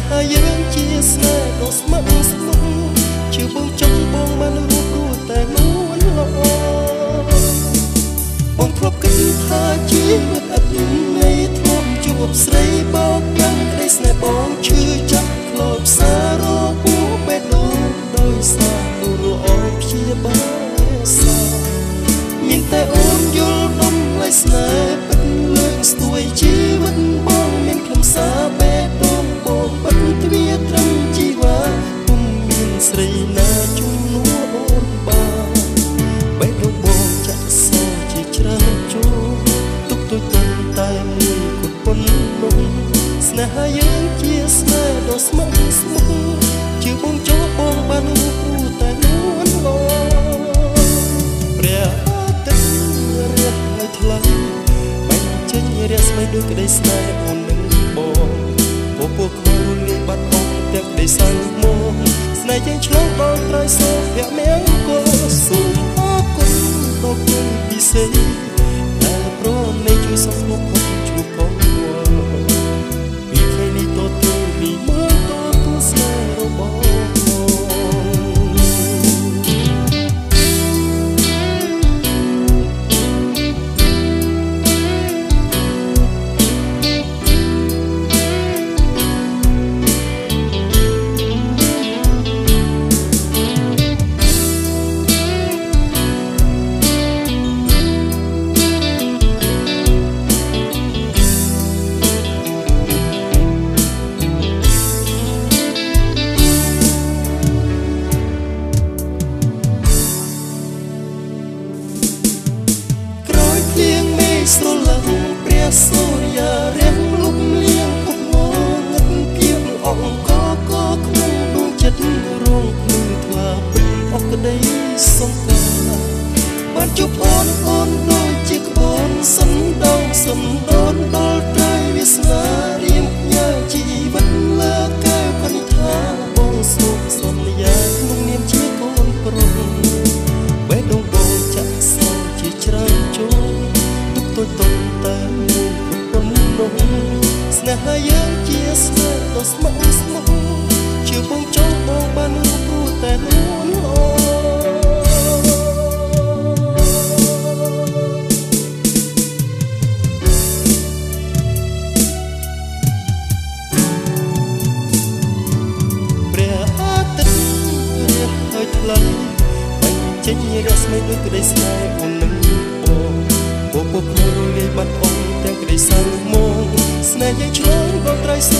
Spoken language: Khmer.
ហាយើងជាស្នេហ៍ដ៏ស្មោះស្ម័គ្រជឿបងចង់បងបានរួបរวតែនួនល្អបងធ្លាប់គិតថាជីវិតអត់នៃធ្លាប់ជួបស្រីបោកយ៉ាងក្តីស្នេហ៍បងឈឺចាប់ខ្លោចសារពូបេះដូងដោយសារនួនល្អព្យាបាលសាមានតែអូនយល់តម្លៃស្នេហ៍ពិតលើកស្ទួយជីវិតបងមានខ្លឹមសារបេះដូងបងបិទទ្វារត្រឹមជីវ៉ាពុំមានស្រីណាជំនួសអូនបានបេះដូងបងចាក់សោជាច្រើនជួរទុកទុយទុំតែមួយគត់ប៉ុណ្ណោះស្នេហាយើងជាស្នេហ៍ដ៏ស្មោះស្ម័គ្រជឿបងចូលបងបានរួបរวតែនួនល្អព្រះអាទិត្យរះហើយថ្លៃបាញ់ចេញរះស្មីដូចក្តីស្នេហ៍អូននឹងបងពពោះខ្មៅរលាយបាត់អស់ទាំងក្តីសៅមកស្នេហ៍យើងឆ្លងដល់ត្រៃសូភៈមង្គលសូមអរគុណដល់គុណពិសេសតែប្រណីជួយសំមុខជួបកងពីថ្ងៃនេះតទៅមីមកតទៅស្នេហ៍របស់ស្រឡឹងព្រះសូរយារះលុបលៀងពុកងងឹតគៀបអង្គកក្នុងដួងចិត្តរងភ្លឺថ្លាពេញអក្តីសង្ការបានជួបអូនដូចជាក្បូនសណ្ដោងសំដូនដល់ត្រៃវាសនារៀមញើជីវិតលើកែវកនិដ្ឋាបងសុខសន្យាក្នុងនាមជាកូនប្រុសបេះដូងបងចាក់សោជាច្រើនចូលទុយទុំតែមួយប៉ុណ្ណោះស្នេហាយើងជាស្នេហ៍ដ៏ស្មោះស្ម័គ្រជឿបងចង់បងបានរួបរวតែនួនល្អព្រះអាទិត្យរះហើយថ្លៃបាញ់ចេញរស្មីដូចក្តីស្នេហ៍អូននឹងពពោះខ្មៅរលាយបាត់អស់ទាំងក្តីសៅមកស្នេហ៍យើងឆ្លងដល់ត្រៃសូ